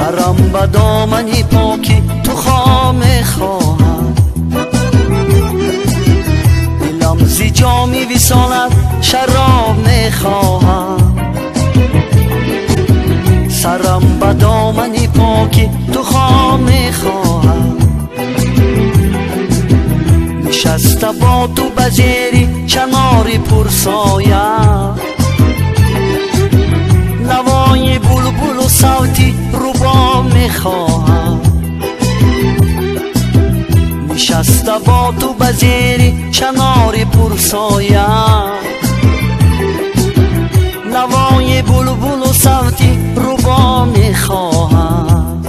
سرم به دامنی پاکی تو خام خواهم، دلم زی جامی وصالت شراب میخواهم. سرم به دامنی پاکی تو خام میخواهم، نشسته با تو بزیری چناری پرسایه، نوای بلبل و صوتی ربا میخواهم. نشسته با تو بزیری چناری پرسایه، نوای بلبل و صوتی ربا میخواهم.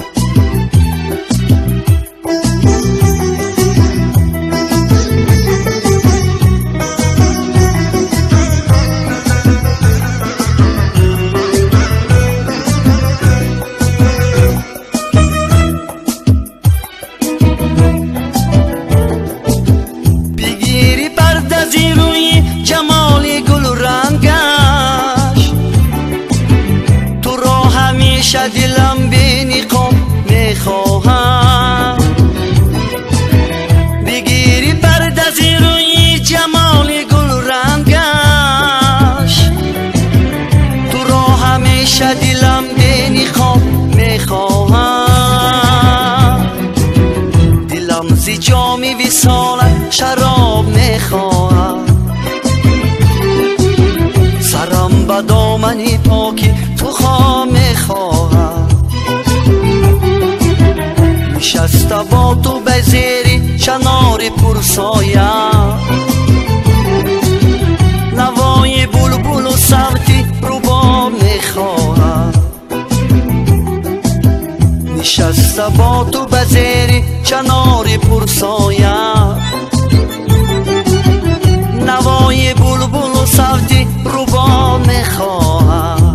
دلم به نقاب میخواهم، بگیری پرده زی روی جمال گل رنگش. تو را همیشه دلم به نقاب میخواهم، دلم زی جام وصالت شراب میخواهم. سرم به دامنی پاکی تو خام میخواهم، نشسته با تو بزیری چنار پرسایه، نوای بلبل و صوتی ربا میخواهم. نشسته با تو بزیری چنار پرسایه، نوای بلبل و صوتی ربا میخواهم.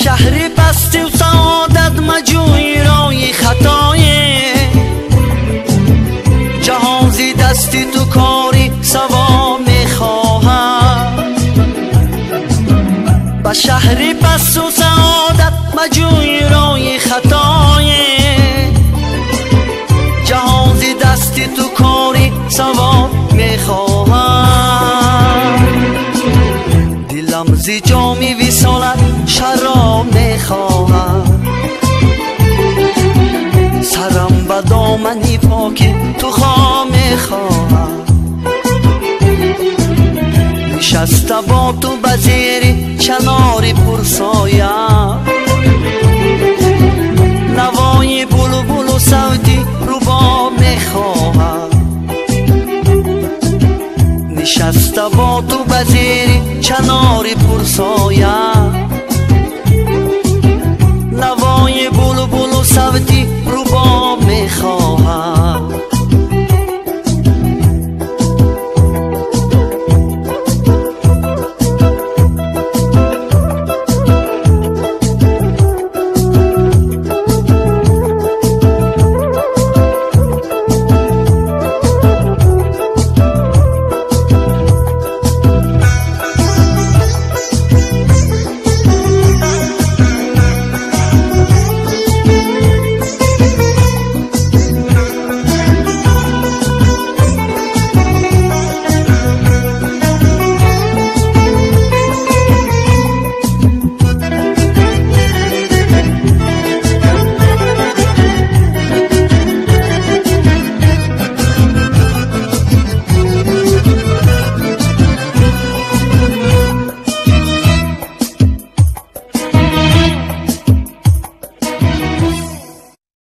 شهر پستی و سعادت مجوی رای خطای، جهازی دستی تو کاری سوا میخواهم. به شهر پست و سعادت مجوی رای خطای، جهازی دستی تو کاری سوا میخواهم. دلم زی جامی وصالت شراب میخواهم، سرم به دامنی پاکی تو خام میخواهم. نشسته با تو بزیری چناری پرسایه، نوای بلبل و صوتی ربا میخواهم. نشسته با تو بزیری چناری پرسایه،